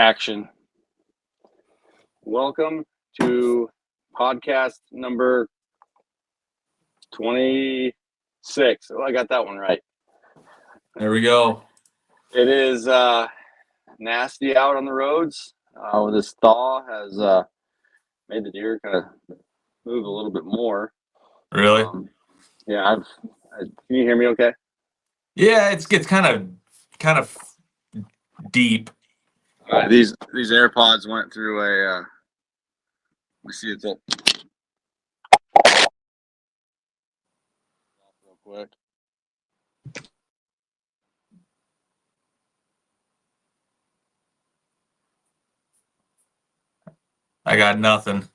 Action. Welcome to podcast number 26. Oh, I got that one right. There we go. It is nasty out on the roads. This thaw has made the deer kind of move a little bit more. Really? Yeah, can you hear me okay? Yeah, it gets kind of deep. These AirPods went through a we see it's up real quick. I got nothing.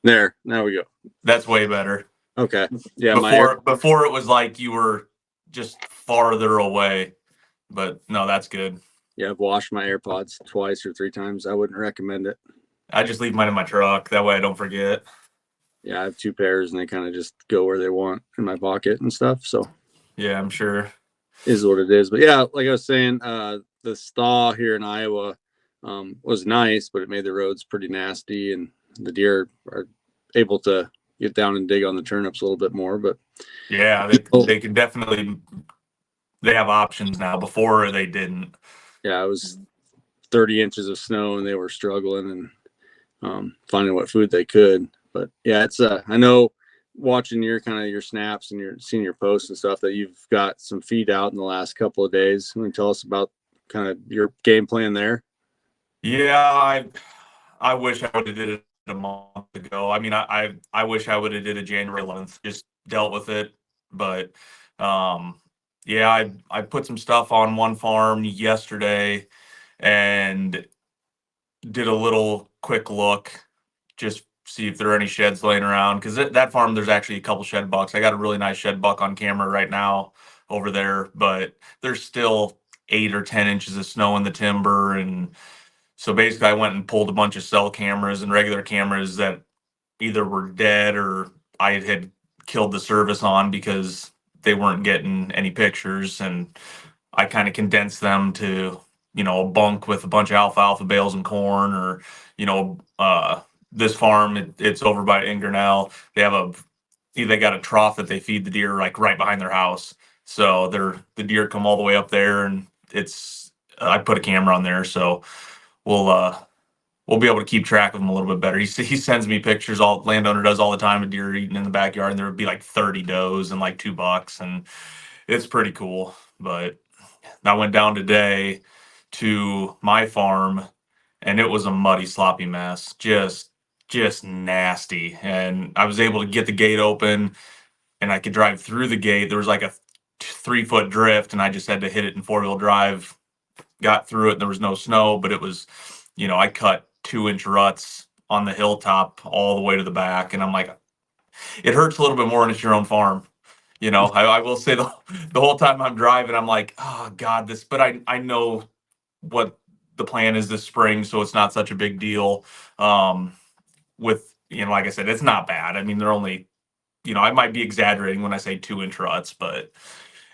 There we go. That's way better. Okay. Yeah, before it was like you were just farther away. But no, that's good. Yeah, I've washed my AirPods twice or three times. I wouldn't recommend it. I just leave mine in my truck. That way I don't forget. Yeah, I have two pairs and they kind of just go where they want in my pocket and stuff. So yeah, I'm sure. Is what it is. But yeah, like I was saying, the thaw here in Iowa was nice, but it made the roads pretty nasty and the deer are able to get down and dig on the turnips a little bit more. But yeah, they can definitely, they have options now. Before they didn't. Yeah, it was 30 inches of snow and they were struggling and finding what food they could. But yeah, it's I know watching your snaps and seeing your posts and stuff that you've got some feed out in the last couple of days. Can you tell us about kind of your game plan there? Yeah, I wish I would have did it a month ago. I mean, I wish I would have did it January 11th, just dealt with it. But yeah, I put some stuff on one farm yesterday and did a little quick look, just see if there are any sheds laying around. Because that farm, there's actually a couple shed bucks. I got a really nice shed buck on camera right now over there, but there's still 8 or 10 inches of snow in the timber. And so basically I went and pulled a bunch of cell cameras and regular cameras that either were dead or I had killed the service on because they weren't getting any pictures. And I kind of condensed them to, a bunk with a bunch of alfalfa bales and corn, or, this farm, it's over by Ingernell. They got a trough that they feed the deer like right behind their house. So the deer come all the way up there, and I put a camera on there. So we'll be able to keep track of them a little bit better. He sends me pictures. All landowner does all the time of deer eating in the backyard, and there would be like 30 does and like 2 bucks, and it's pretty cool. But I went down today to my farm, and it was a muddy, sloppy mess, just nasty. And I was able to get the gate open, and I could drive through the gate. There was like a 3-foot drift, and I just had to hit it in 4-wheel drive. Got through it. There was no snow, but it was, I cut 2-inch ruts on the hilltop all the way to the back, and I'm like, it hurts a little bit more when it's your own farm. I will say the whole time I'm driving, I'm like, oh God, but I know what the plan is this spring, so it's not such a big deal. With, like I said, it's not bad. I mean, they're only, I might be exaggerating when I say 2-inch ruts, but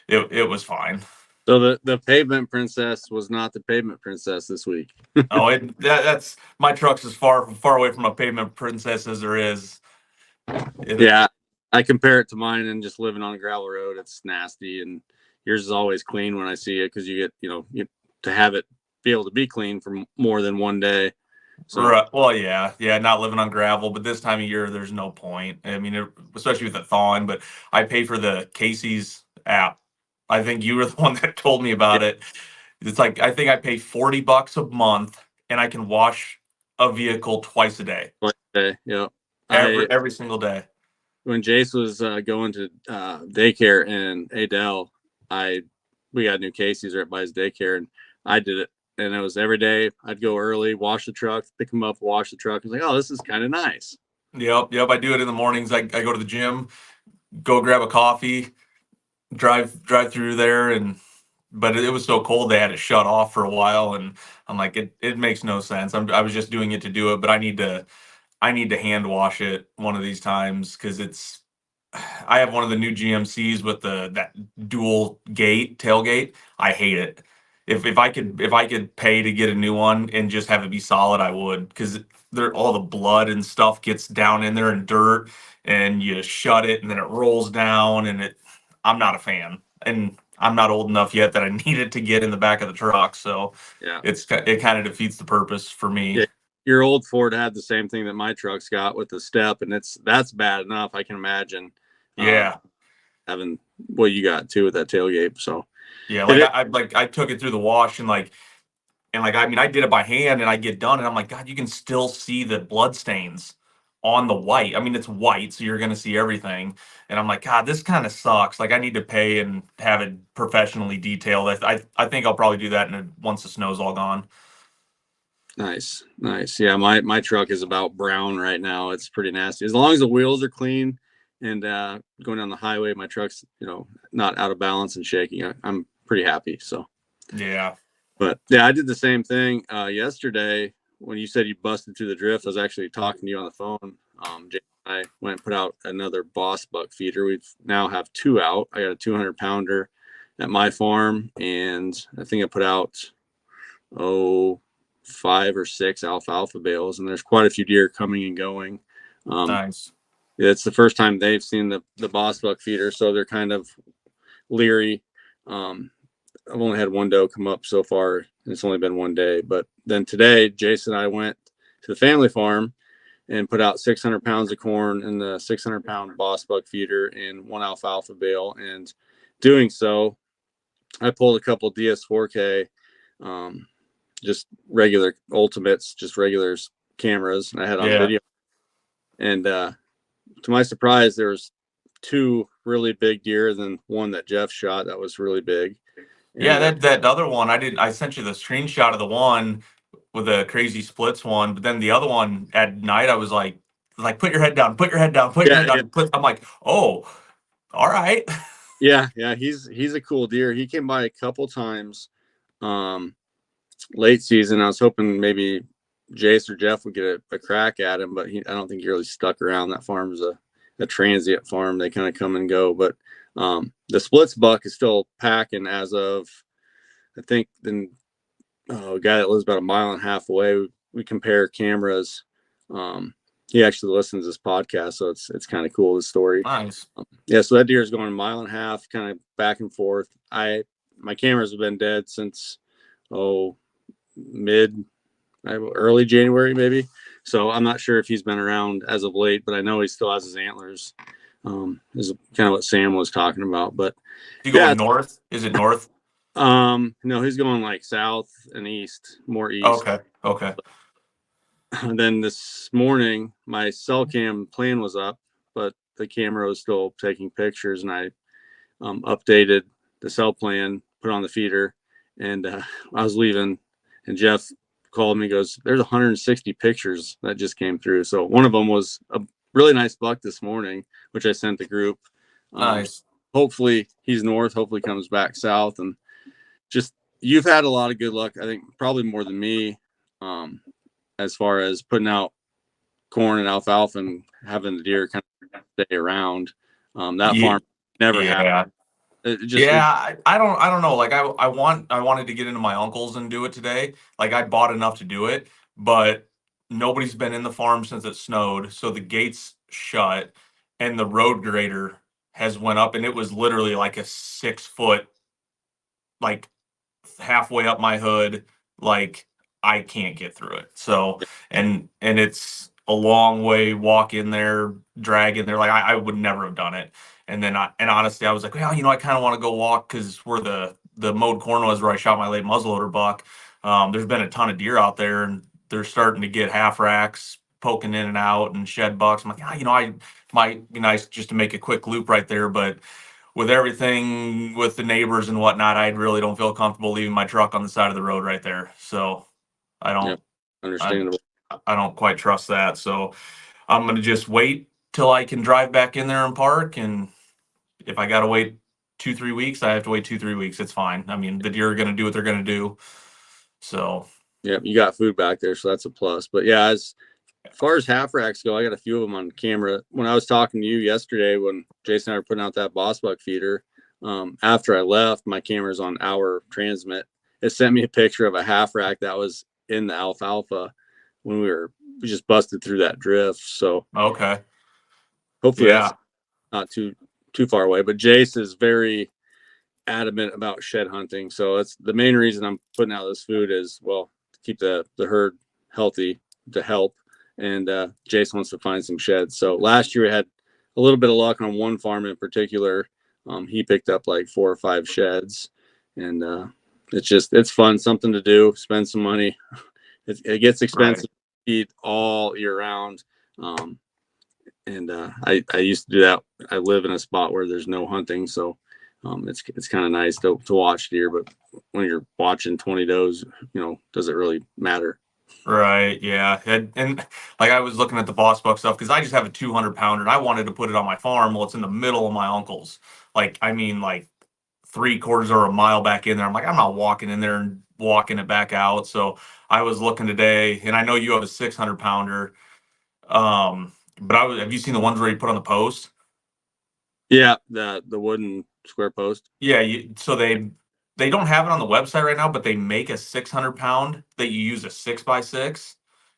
it was fine. So the pavement princess was not the pavement princess this week. Oh, that's my truck's as far away from a pavement princess as there is. Yeah, I compare it to mine, and just living on a gravel road, it's nasty, and yours is always clean when I see it because you get to have it be able to be clean for more than one day. So, right. Well, yeah, not living on gravel, but this time of year, there's no point. I mean, especially with it thawing. But I pay for the Casey's app. I think you were the one that told me about it. It's like, I think I pay $40 a month, and I can wash a vehicle twice a day. Twice a day, yeah. Every single day. When Jace was going to daycare in Adel, we got new Casey's right by his daycare, and I did it. And it was every day. I'd go early, wash the truck, pick him up, wash the truck. I was like, oh, this is kind of nice. Yep. I do it in the mornings. I go to the gym, go grab a coffee, drive through there, but it was so cold they had it shut off for a while, and I'm like, it makes no sense. I was just doing it to do it, but I need to hand wash it one of these times because I have one of the new GMCs with that dual gate tailgate. I hate it. if I could pay to get a new one and just have it be solid, I would, because there all the blood and stuff gets down in there and dirt, and you shut it and then it rolls down, and I'm not a fan, and I'm not old enough yet that I need it to get in the back of the truck, so Yeah. it kind of defeats the purpose for me. Yeah. Your old Ford had the same thing that my truck's got with the step, and that's bad enough. I can imagine Yeah. having what you got too with that tailgate. So Yeah, it like I took it through the wash, and I mean I did it by hand, and I get done and I'm like, God, you can still see the blood stains on the white. I mean, it's white, so you're gonna see everything. And I'm like, God, this kind of sucks. Like I need to pay and have it professionally detailed. I think I'll probably do that once the snow's all gone. nice. Yeah, my truck is about brown right now. It's pretty nasty. As long as the wheels are clean and going down the highway, my truck's not out of balance and shaking. I'm pretty happy. So Yeah. but yeah, I did the same thing yesterday when you said you busted through the drift. I was actually talking to you on the phone. Jay and I went and put out another boss buck feeder. We've now have 2 out. I got a 200 pounder at my farm, and I think I put out 5 or 6 alfalfa bales, and there's quite a few deer coming and going. Nice. It's the first time they've seen the boss buck feeder, so they're kind of leery. I've only had one doe come up so far, and it's only been one day. But then today, Jason and I went to the family farm and put out 600 pounds of corn in the 600-pound boss buck feeder and 1 alfalfa bale. And doing so, I pulled a couple DS4K, just regular ultimates, just regular cameras, and I had on Yeah. video. And to my surprise, there was 2 really big deer, then one that Jeff shot that was really big. Yeah, And that other one, I sent you the screenshot of the one with the crazy splits one, but then the other one at night, I was like, put your head down, put your head down, put your yeah, head down. I'm like, oh, all right. yeah, he's a cool deer. He came by a couple times um late season. I was hoping maybe Jace or Jeff would get a crack at him, but I don't think he really stuck around. That farm's a transient farm. They kind of come and go. But the splits buck is still packing as of, I think, the guy that lives about a mile and a half away. We compare cameras. He actually listens to this podcast, so it's kind of cool, the story. Nice. Yeah, so that deer is going a mile and a half, kind of back and forth. My cameras have been dead since early January maybe. So I'm not sure if he's been around as of late, but I know he still has his antlers. Is kind of what Sam was talking about. But You going north? Is it north? no, he's going like south and east, more east. Okay. And then this morning, my cell cam plan was up, but the camera was still taking pictures, and I updated the cell plan, put on the feeder, and I was leaving, and Jeff called me, goes, there's 160 pictures that just came through. So one of them was a really nice buck this morning, which I sent the group. Nice. Hopefully he's north, hopefully comes back south. And just, you've had a lot of good luck, I think probably more than me, as far as putting out corn and alfalfa and having the deer kind of stay around. That farm never happened. I don't know. Like I wanted to get into my uncle's and do it today. Like I bought enough to do it, but nobody's been in the farm since it snowed, so the gates shut, and the road grader has went up, and it was literally like a 6 foot, like halfway up my hood. Like I can't get through it. So and it's a long way walk in there, drag in there. Like I would never have done it. And then honestly, I was like, well, I kind of want to go walk because where the mowed corn was where I shot my late muzzleloader buck. There's been a ton of deer out there, and they're starting to get half racks poking in and out and shed bucks. I'm like, I might be nice just to make a quick loop right there, but with everything with the neighbors and whatnot, I really don't feel comfortable leaving my truck on the side of the road right there. So I don't, Yep, understandable. I don't quite trust that. So I'm going to just wait till I can drive back in there and park. And if I got to wait 2-3 weeks, I have to wait 2-3 weeks. It's fine. I mean, the deer are going to do what they're going to do. So, yeah, you got food back there, so that's a plus. But yeah, as far as half racks go, I got a few of them on camera. When I was talking to you yesterday, when Jason and I were putting out that boss buck feeder, after I left, my camera's on our transmit, it sent me a picture of a half rack that was in the alfalfa when we just busted through that drift. So Okay. hopefully that's Yeah. not too far away. But Jace is very adamant about shed hunting. So that's the main reason I'm putting out this food is, well, to keep the herd healthy, to help. And Jace wants to find some sheds. So last year we had a little bit of luck on one farm in particular. He picked up like 4 or 5 sheds, and it's fun, something to do, spend some money. It gets expensive Right. to feed all year round. And I used to do that. I live in a spot where there's no hunting, so it's kind of nice to watch deer. But when you're watching 20 does, does it really matter? Right. Yeah. And like I was looking at the Boss Buck stuff because I just have a 200-pounder and I wanted to put it on my farm. Well, it's in the middle of my uncle's. Like, I mean, like 3/4 or a mile back in there. I'm like, I'm not walking in there and walking it back out. So I was looking today, and I know you have a 600-pounder. But have you seen the ones where you put on the post? Yeah, the wooden square post. Yeah, so they don't have it on the website right now, but they make a 600-pound that you use a 6x6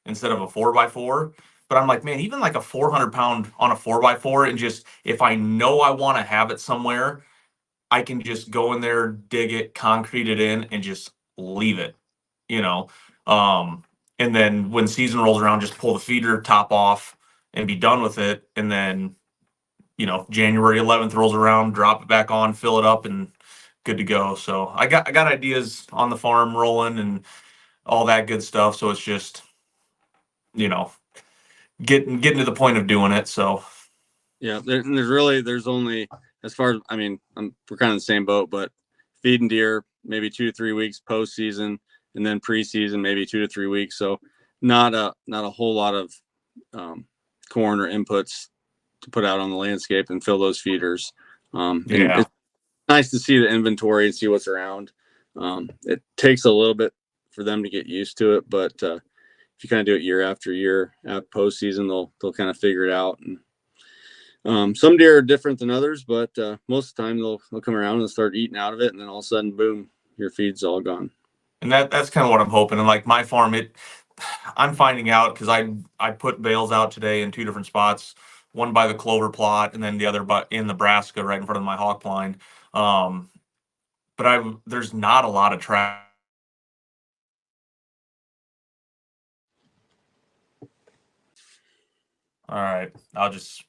instead of a 4x4. But I'm like, man, even like a 400-pound on a 4x4, and just if I know I want to have it somewhere, I can just go in there, dig it, concrete it in, and just leave it, you know. Um, and then when season rolls around, just pull the feeder top off and be done with it. And then January 11th rolls around, drop it back on, fill it up, and good to go. So I got ideas on the farm rolling and all that good stuff. So it's just you know getting to the point of doing it. So Yeah, there's only, as far as, I mean, we're kind of in the same boat, but feeding deer maybe 2 to 3 weeks postseason, and then preseason maybe 2 to 3 weeks. So not a whole lot of corn or inputs to put out on the landscape and fill those feeders. And yeah, it's nice to see the inventory and see what's around. It takes a little bit for them to get used to it, but if you kind of do it year after year, at postseason, they'll kind of figure it out. And some deer are different than others, but most of the time they'll come around and start eating out of it, and then all of a sudden, boom, your feed's all gone. and that's kind of what I'm hoping. And like my farm, I'm finding out because I put bales out today in 2 different spots, one by the clover plot, and then the other but in Nebraska, right in front of my hawk blind. Um, but there's not a lot of track. All right, I'll just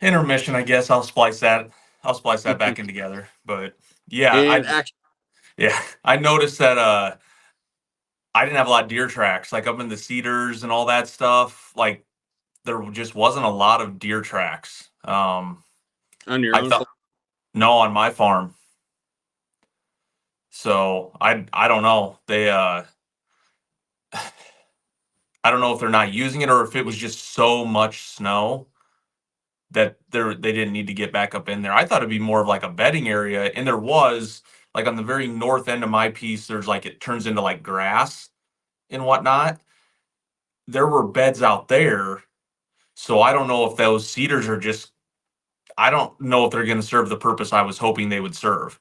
intermission. I guess I'll splice that. I'll splice that back in together. But yeah, And actually, I noticed that I didn't have a lot of deer tracks like up in the cedars and all that stuff. Like there just wasn't a lot of deer tracks. on your I own, thought no on my farm. So I don't know. I don't know if they're not using it or if it was just so much snow that they didn't need to get back up in there. I thought it'd be more of like a bedding area, and there was like on the very north end of my piece. There's like it turns into like grass and whatnot. There were beds out there, so I don't know if those cedars are just. I don't know if they're going to serve the purpose I was hoping they would serve.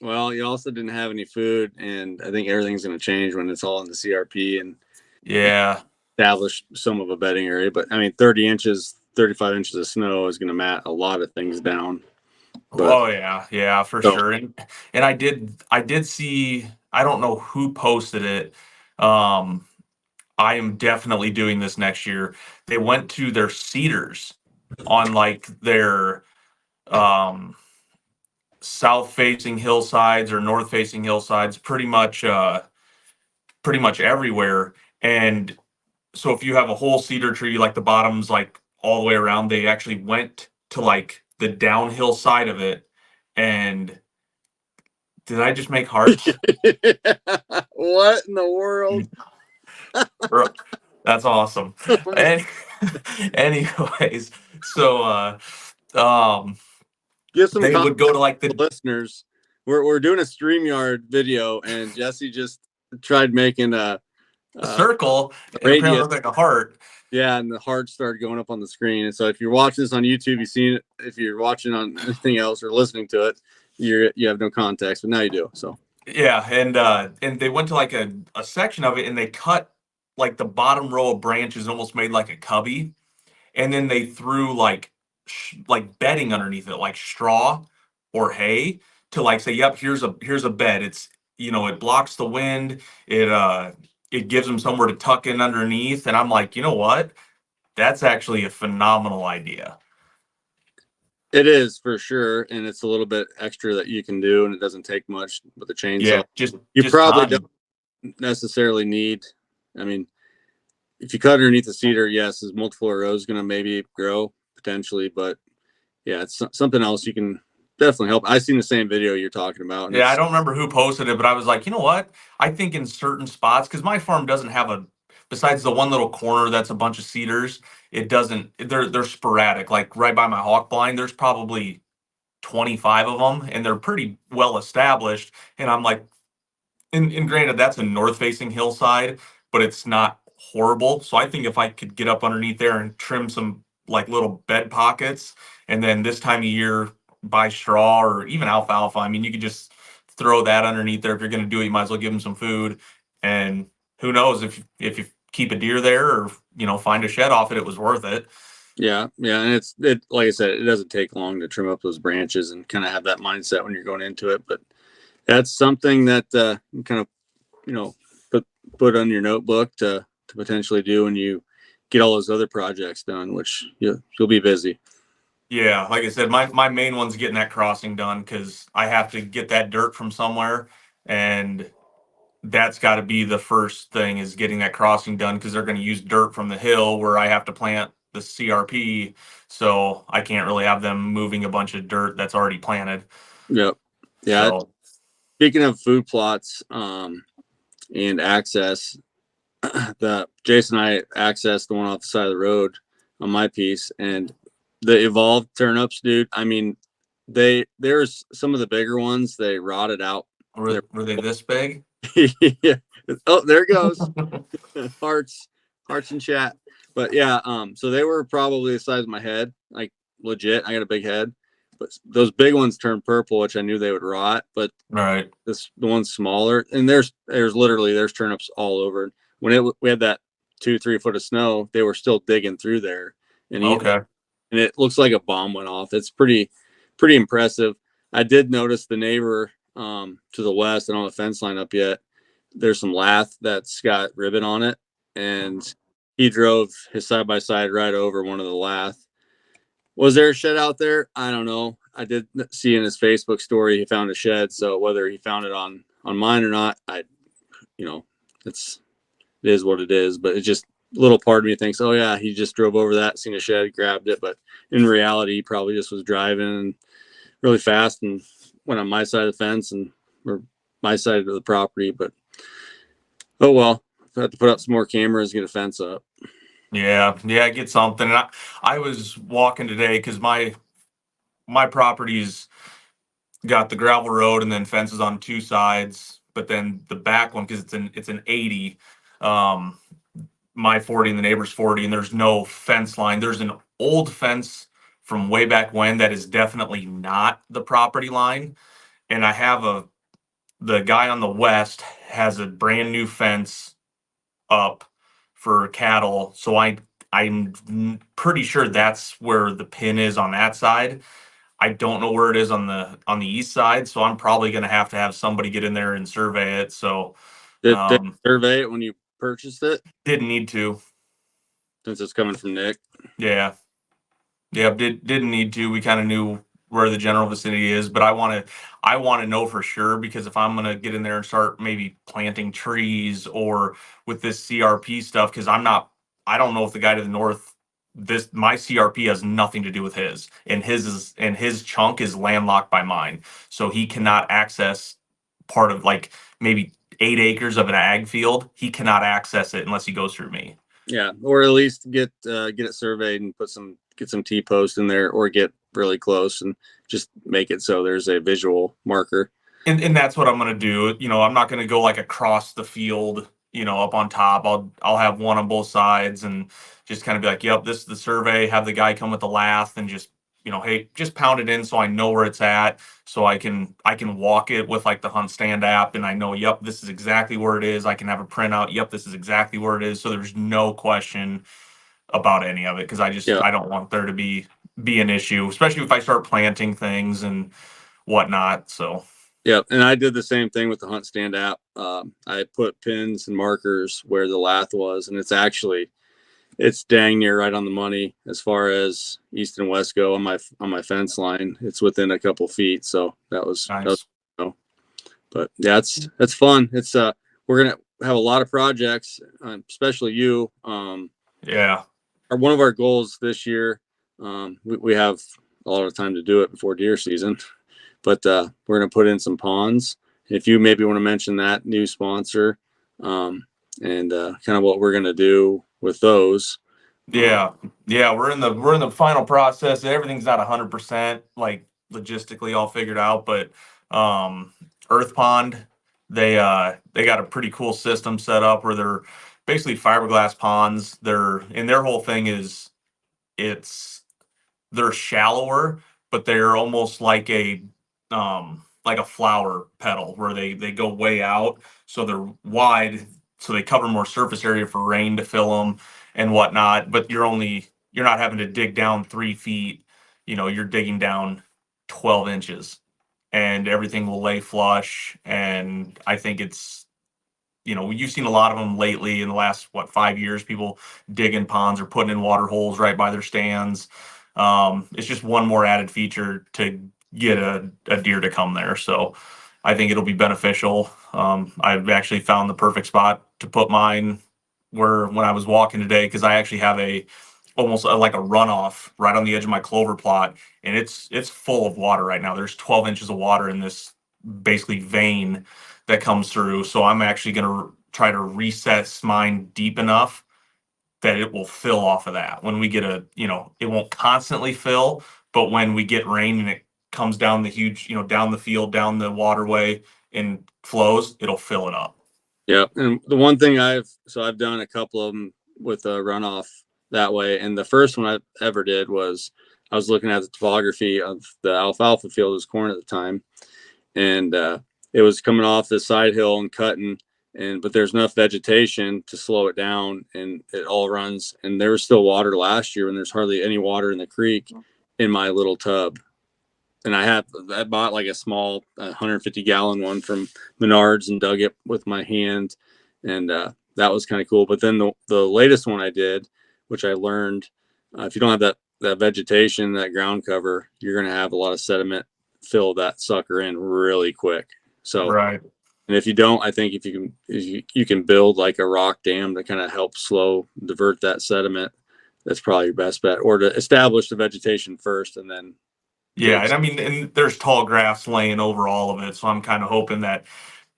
well, you also didn't have any food, and I think everything's going to change when it's all in the CRP and Yeah. establish some of a bedding area. But I mean, 30 inches, 35 inches of snow is going to mat a lot of things down. But Oh yeah, yeah, for so, sure. And I did see. I don't know who posted it. Um, I am definitely doing this next year. They went to their cedars on like their um south facing hillsides or north facing hillsides, pretty much everywhere. And so if you have a whole cedar tree, like the bottoms like all the way around, they actually went to like the downhill side of it. And did I just make hearts? what in the world? That's awesome. And anyways, so um Give some they context would go to like to the listeners. We're doing a StreamYard video, and Jesse just tried making circle, a and apparently it radius. looked like a heart. Yeah, and the heart started going up on the screen. And so if you're watching this on YouTube, you've seen it. If you're watching on anything else or listening to it, you have no context, but now you do. So Yeah, and they went to like a section of it and they cut like the bottom row of branches, almost made like a cubby, and then they threw like like bedding underneath it, like straw or hay, to like say, "Yep, here's a bed." It's, it blocks the wind. It gives them somewhere to tuck in underneath, and I'm like, you know what? That's actually a phenomenal idea. It is for sure, and it's a little bit extra that you can do, and it doesn't take much with a Yeah, chainsaw. You just probably don't time. necessarily need. I mean, if you cut underneath the cedar, yes, is multiple rows going to maybe grow potentially, but yeah, it's something else you can definitely help. I seen the same video you're talking about, and Yeah, I it's don't remember who posted it, but I was like, you know what? I think in certain spots, because my farm doesn't have besides the one little corner that's a bunch of cedars, it doesn't. They're sporadic. Like right by my hawk blind, there's probably 25 of them, and they're pretty well established. And I'm like, and granted, that's a north facing hillside, but it's not horrible. So I think if I could get up underneath there and trim some like little bed pockets, and then this time of year buy straw or even alfalfa. I mean, you could just throw that underneath there. If you're going to do it, you might as well give them some food. And who knows if you keep a deer there or find a shed off it, it was worth it. yeah, yeah, and it like I said, it doesn't take long to trim up those branches and kind of have that mindset when you're going into it. But that's something that you kind of you know put put on your notebook to potentially do when you get all those other projects done, which you'll be busy. Yeah, like I said, my main one's getting that crossing done because I have to get that dirt from somewhere, and that's got to be the first thing is getting that crossing done because they're going to use dirt from the hill where I have to plant the CRP, so I can't really have them moving a bunch of dirt that's already planted. Yep. Yeah. So Speaking of food plots and access, the Jason and I accessed the one off the side of the road on my piece, and the evolved turnips, dude. I mean, there's some of the bigger ones. They rotted out. were they this big? Yeah. Oh, there it goes. hearts, hearts in chat. But yeah, so they were probably the size of my head, like legit. I got a big head, but those big ones turned purple, which I knew they would rot. But All right. the ones smaller, and there's literally there's turnips all over. When we had that 2-3 foot of snow, they were still digging through there and eating, Okay. and it looks like a bomb went off. It's pretty impressive. I did notice the neighbor to the west, and on the fence line up yet, there's some lath that's got ribbon on it, and he drove his side by side right over one of the lath. Was there a shed out there? I don't know. I did see in his Facebook story he found a shed. So whether he found it on mine or not, you know, it's it is what it is. But it's just a little part of me thinks, oh yeah, he just drove over that, seen a shed, grabbed it. But in reality, he probably just was driving really fast and went on my side of the fence and or my side of the property. But oh well, I have to put up some more cameras, get a fence up. Yeah, get something. And I was walking today because my property's got the gravel road and then fences on two sides, but then the back one because it's an 80. Um, my 40 and the neighbor's 40, and there's no fence line. There's an old fence from way back when that is definitely not the property line. And I have the guy on the west has a brand new fence up for cattle. So I'm pretty sure that's where the pin is on that side. I don't know where it is on the east side, so I'm probably going to have somebody get in there and survey it. So Did they um, survey it when you purchased it? didn't need to. Since it's coming from Nick. Yeah, yeah, didn't need to. We kind of knew where the general vicinity is, but I want to know for sure because if I'm gonna get in there and start maybe planting trees or with this CRP stuff, because I don't know if the guy to the north, this my CRP has nothing to do with his, and his chunk is landlocked by mine, so he cannot access part of like maybe 8 acres of an ag field. He cannot access it unless he goes through me. Yeah, or at least get it surveyed and get some T posts in there, or get really close and just make it so there's a visual marker. And that's what I'm gonna do. I'm not gonna go like across the field, up on top. I'll have one on both sides and just kind of be like, yep, this is the survey, have the guy come with the lath and just hey, just pound it in so I know where it's at, so I can walk it with like the Hunt Stand app, and I know, yep, this is exactly where it is. I can have a printout. Yep, this is exactly where it is. So there's no question about any of it, because Yeah. I don't want there to be an issue, especially if I start planting things and whatnot. So Yeah, and I did the same thing with the Hunt Stand app. I put pins and markers where the lath was, and it's dang near right on the money as far as east and west go on my fence line. It's within a couple feet, so that was nice. you know, but yeah, it's fun. It's we're gonna have a lot of projects, especially you. Yeah. One of our goals this year, we have a lot of time to do it before deer season, but we're going to put in some ponds. If you maybe want to mention that new sponsor, and kind of what we're going to do with those. Yeah, yeah, we're in the final process. Everything's not 100% like logistically all figured out, but um Earth Pond, they got a pretty cool system set up where they're basically fiberglass ponds. Their whole thing is it's they're shallower, but they're almost like a flower petal where they go way out, so they're wide, so they cover more surface area for rain to fill them and whatnot. But you're not having to dig down 3 feet. You're digging down 12 inches, and everything will lay flush. And I think you've seen a lot of them lately in the last, 5 years, people digging ponds or putting in water holes right by their stands. It's just one more added feature to get a deer to come there. So I think it'll be beneficial. I've actually found the perfect spot to put mine where when I was walking today, because I actually have almost like a runoff right on the edge of my clover plot, and it's full of water right now. There's 12 inches of water in this basically vein that comes through. So I'm actually going to try to recess mine deep enough that it will fill off of that. When we get it won't constantly fill, but when we get rain and it comes down the huge, down the field, down the waterway and flows, it'll fill it up. Yeah, and the one thing I've done a couple of them with a runoff that way, and the first one I ever did was I was looking at the topography of the alfalfa field. It was corn at the time, and it was coming off the side hill and cutting, but there's enough vegetation to slow it down, and it all runs. And there was still water last year when there's hardly any water in the creek in my little tub. And I bought like a small 150-gallon one from Menards and dug it with my hand, and that was kind of cool. But then the latest one I did, which I learned, if you don't have that vegetation, that ground cover, you're going to have a lot of sediment fill that sucker in really quick. So, Right. and if you don't, I think if you can build like a rock dam to kind of help divert that sediment. That's probably your best bet, or to establish the vegetation first and then Yeah, dig. and I mean, and there's tall grass laying over all of it, so I'm kind of hoping that,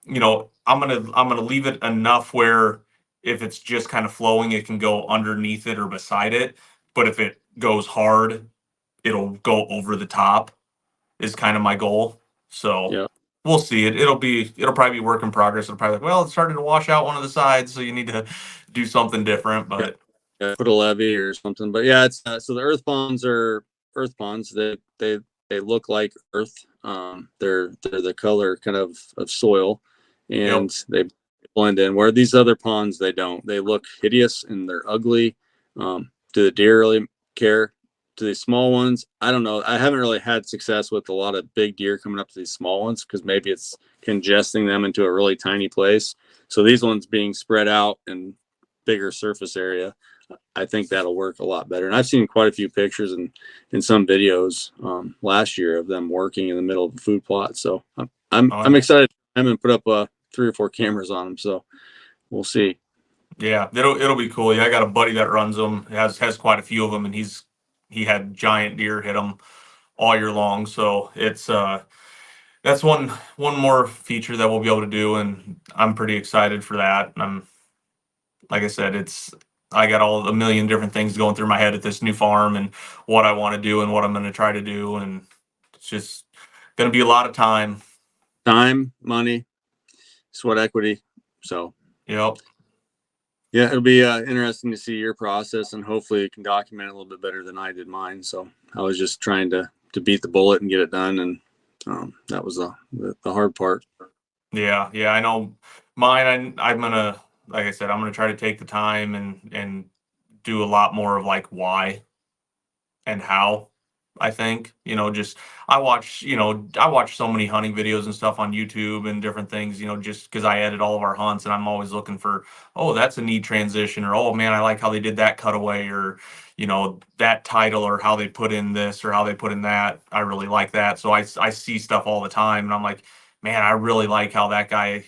I'm gonna leave it enough where if it's just kind of flowing, it can go underneath it or beside it. But if it goes hard, it'll go over the top. Is kind of my goal. So Yeah. we'll see. It'll probably be work in progress. It'll probably like, well, it started to wash out one of the sides, so you need to do something different. Yeah, But put a levee or something. But yeah, it's so the earth ponds are earth ponds. They look like earth. They're the color kind of soil, yep, and they blend in. Where these other ponds, they don't. They look hideous and they're ugly. Do the deer really care? Do these small ones? I don't know. I haven't really had success with a lot of big deer coming up to these small ones because maybe it's congesting them into a really tiny place. So these ones being spread out and bigger surface area, I think that'll work a lot better. And I've seen quite a few pictures and in some videos last year of them working in the middle of a food plot. So I'm yeah, excited. I'm gonna put up 3 or 4 cameras on them. So we'll see. yeah. It'll be cool. Yeah, I got a buddy that runs them. Has quite a few of them, and he had giant deer hit him all year long. So it's that's one more feature that we'll be able to do, and I'm pretty excited for that. And I'm like I said, I got all a million different things going through my head at this new farm and what I want to do and what I'm going to try to do, and it's just going to be a lot of time. Time, money, sweat equity. So Yep. Yeah, it'll be interesting to see your process, and hopefully you can document it a little bit better than I did mine. So I was just trying to beat the bullet and get it done, and that was the hard part. Yeah, yeah, I know mine. I'm gonna, like I said, I'm gonna try to take the time and do a lot more of like why and how. I think, just I watch so many hunting videos and stuff on YouTube and different things, just because I edit all of our hunts and I'm always looking for, oh, that's a neat transition, or oh man, I like how they did that cutaway, or that title, or how they put in this or how they put in that. I really like that. So I see stuff all the time and I'm like, man, I really like how that guy,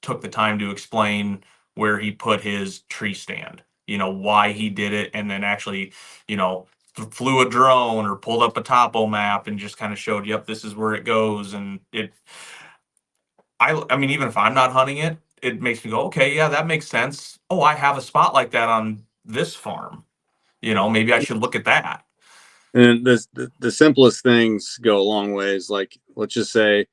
took the time to explain where he put his tree stand, why he did it, and then actually, you know, flew a drone or pulled up a topo map and just kind of showed, yep, this is where it goes. And I mean, even if I'm not hunting it, it makes me go, okay, yeah, that makes sense. Oh, I have a spot like that on this farm. Maybe I should look at that. And the simplest things go a long ways. Like, let's just say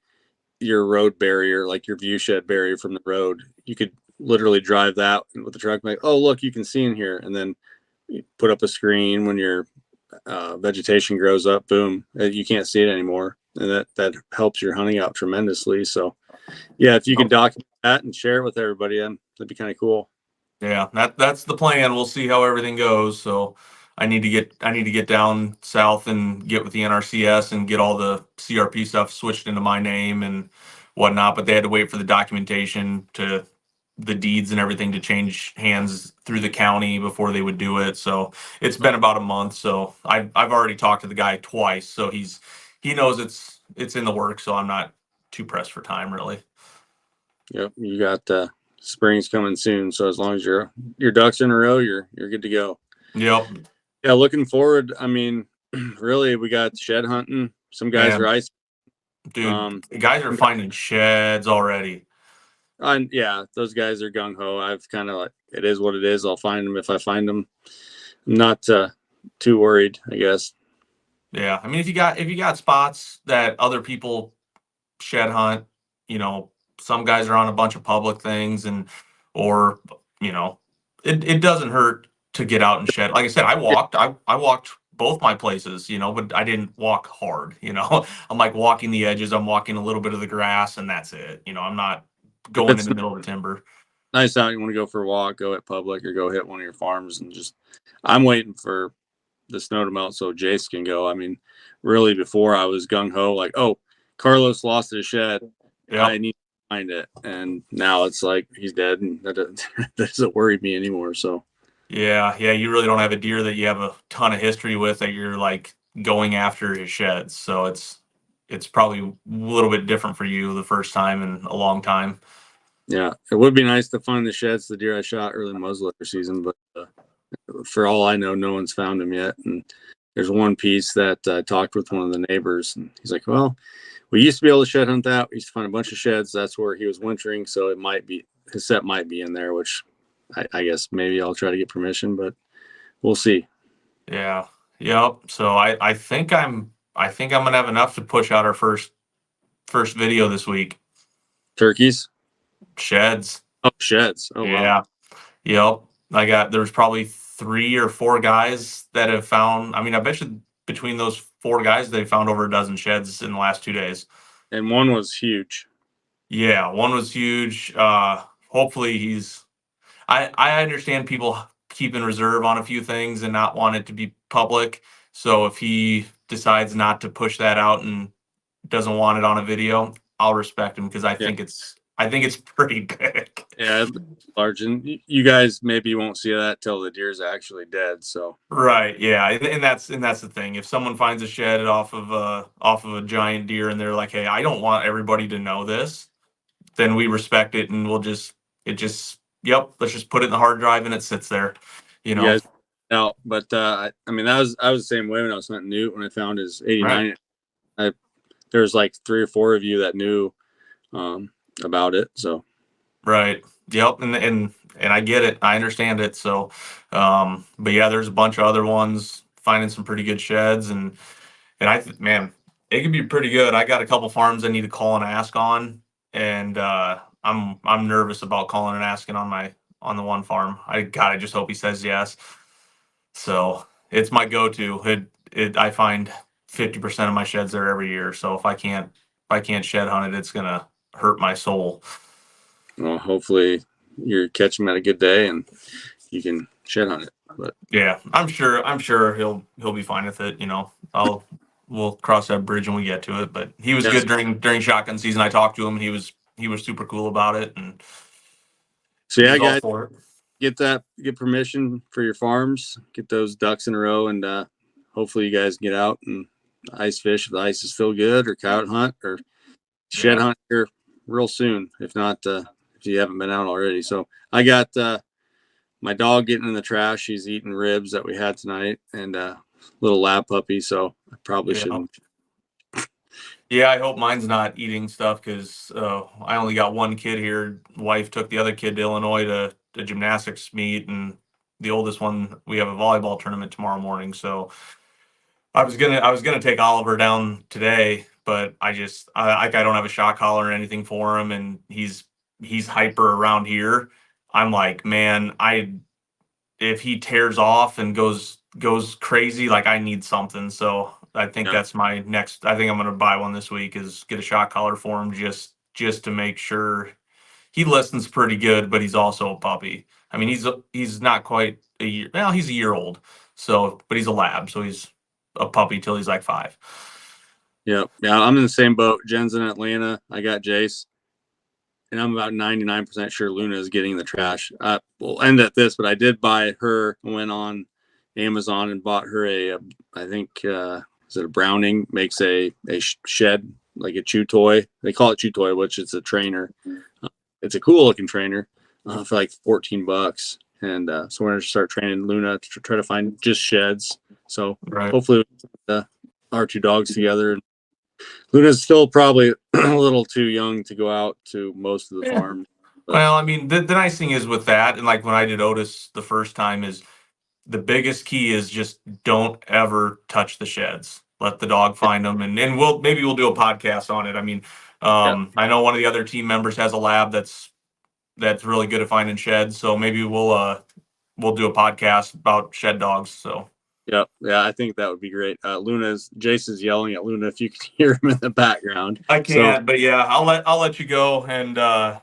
your road barrier, like your view shed barrier from the road, you could literally drive that with the truck, like, oh, look, you can see in here. And then you put up a screen when your vegetation grows up, boom, you can't see it anymore. And that helps your hunting out tremendously. So, yeah, if you could document that and share it with everybody, that'd be kind of cool. Yeah, that's the plan. We'll see how everything goes. So I need to get down south and get with the NRCS and get all the CRP stuff switched into my name and whatnot. But they had to wait for the documentation to the deeds and everything to change hands through the county before they would do it. So it's been about a month. So I've already talked to the guy twice. So he knows it's in the works. So I'm not too pressed for time really. Yep, you got spring's coming soon, so as long as your ducks in a row, you're good to go. Yep. Yeah, looking forward. I mean, really, we got shed hunting. Some guys are Man, ice. dude, guys are finding sheds already. And yeah, those guys are gung ho. I've kind of like, it is what it is. I'll find them if I find them. I'm not too worried, I guess. Yeah, I mean, if you got spots that other people shed hunt, you know, some guys are on a bunch of public things, or you know, it doesn't hurt to get out and shed. Like I said, I walked both my places, but I didn't walk hard. I'm like walking the edges. I'm walking a little bit of the grass, and that's it. I'm not If going in it's the middle of the timber. nice out, you want to go for a walk, go at public or go hit one of your farms and just. I'm waiting for the snow to melt so Jace can go. I mean, really, before I was gung ho, like, oh, Carlos lost his shed. I Yep. need to find it. And now it's like he's dead, and that doesn't worry me anymore. So, Yeah, yeah, you really don't have a deer that you have a ton of history with that you're like going after his sheds. So it's probably a little bit different for you the first time in a long time. yeah, it would be nice to find the sheds, the deer I shot early muzzleloader season, but for all I know, no one's found them yet. And there's one piece that I talked with one of the neighbors, and he's like, well, we used to be able to shed hunt that. We used to find a bunch of sheds. That's where he was wintering. So it might be his set might be in there, which I guess maybe I'll try to get permission, but we'll see. Yeah. Yep. So I think I'm gonna have enough to push out our first video this week. Turkeys. Sheds. Oh, sheds. Oh, wow. Yeah. Yep. There's probably 3 or 4 guys that have found. I mean, I bet you between those 4 guys, they found over a dozen sheds in the last 2 days. And one was huge. Yeah, one was huge. Hopefully I understand people keeping reserve on a few things and not want it to be public. So if he decides not to push that out and doesn't want it on a video, I'll respect him because I Yeah. think it's pretty big. Yeah. Large. And you guys maybe won't see that till the deer's actually dead. So, Right. Yeah. And that's the thing. If someone finds a shed off of a giant deer and they're like, hey, I don't want everybody to know this, then we respect it and yep, let's just put it in the hard drive and it sits there. You you know. guys out. But I mean, I was the same way when I was hunting Newt when I found his 89. Right. There's like 3 or 4 of you that knew about it. So, Right. Yep. And I get it. I understand it. So, but yeah, there's a bunch of other ones finding some pretty good sheds man, it could be pretty good. I got a couple farms I need to call and ask on, and I'm nervous about calling and asking on on the one farm. I just hope he says yes. So it's my go-to. I find 50% of my sheds there every year. So if I can't shed hunt it, it's gonna hurt my soul. Well, hopefully you're catching him at a good day and you can shed on it. But Yeah, I'm sure he'll be fine with it. We'll cross that bridge when we get to it. But he was yes. good during shotgun season. I talked to him and he was super cool about it, and So he yeah, was all guys, for it. get permission for your farms, get those ducks in a row, and hopefully you guys get out and ice fish if the ice is still good, or coyote hunt, or shed Yeah. hunt here real soon. If not, if you haven't been out already. So I got my dog getting in the trash. She's eating ribs that we had tonight, and little lab puppy. So I probably Yeah. shouldn't. Yeah, I hope mine's not eating stuff because I only got one kid here. Wife took the other kid to Illinois to a gymnastics meet, and the oldest one, we have a volleyball tournament tomorrow morning. So I was gonna take Oliver down today, but I don't have a shock collar or anything for him, and he's hyper around here. I'm like, man, if he tears off and goes crazy, like I need something. So I think Yeah. that's my next. I think I'm gonna buy one this week. Is get a shock collar for him just to make sure he listens pretty good, but he's also a puppy. I mean, he's not quite a year. Well, he's a year old. So, but he's a lab, so he's a puppy till he's like 5. Yeah. I'm in the same boat. Jen's in Atlanta. I got Jace. And I'm about 99% sure Luna is getting the trash. We'll end at this, but I did buy her, went on Amazon and bought her I think, is it a Browning? Makes a shed, like a chew toy. They call it chew toy, which is a trainer. It's a cool looking trainer for like $14. And so we're going to start training Luna to try to find just sheds. So Right. hopefully our two dogs together. Luna's still probably a little too young to go out to most of the Yeah. farms. Well, I mean, the nice thing is with that, and like when I did Otis the first time, is the biggest key is just don't ever touch the sheds. Let the dog find them, and we'll do a podcast on it. I mean, Yeah. I know one of the other team members has a lab that's really good at finding sheds, so maybe we'll do a podcast about shed dogs. So Yeah. I think that would be great. Jason's yelling at Luna if you can hear him in the background. I So can't, but yeah, I'll let you go, and yeah.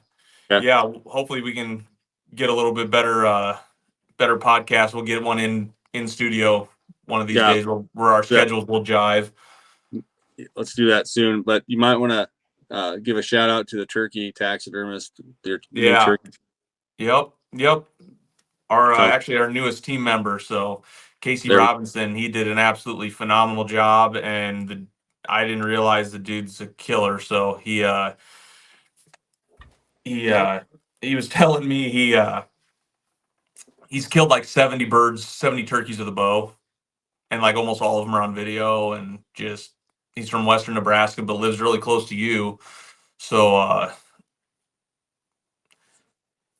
yeah, hopefully we can get a little bit better podcast. We'll get one in studio one of these Yeah. days where our schedules will jive. Let's do that soon. But you might want to give a shout out to the turkey taxidermist. Their new Yeah. turkey. Yep. Our So actually our newest team member. So Casey there. Robinson, he did an absolutely phenomenal job, and I didn't realize the dude's a killer. So he was telling me he's killed like 70 birds, 70 turkeys with a bow, and like almost all of them are on video. And just he's from Western Nebraska, but lives really close to you. So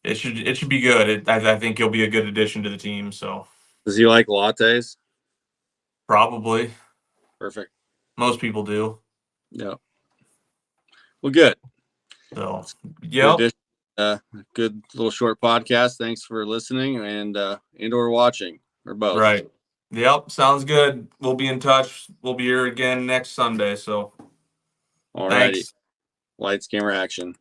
it should be good. I think he'll be a good addition to the team. So Does he like lattes? probably Perfect. most people do. Yeah. Well, good. So Good yep, addition. Good little short podcast. Thanks for listening and or watching, or both. right. Yep, sounds good. We'll be in touch. We'll be here again next Sunday. So All righty. thanks. Lights, camera, action.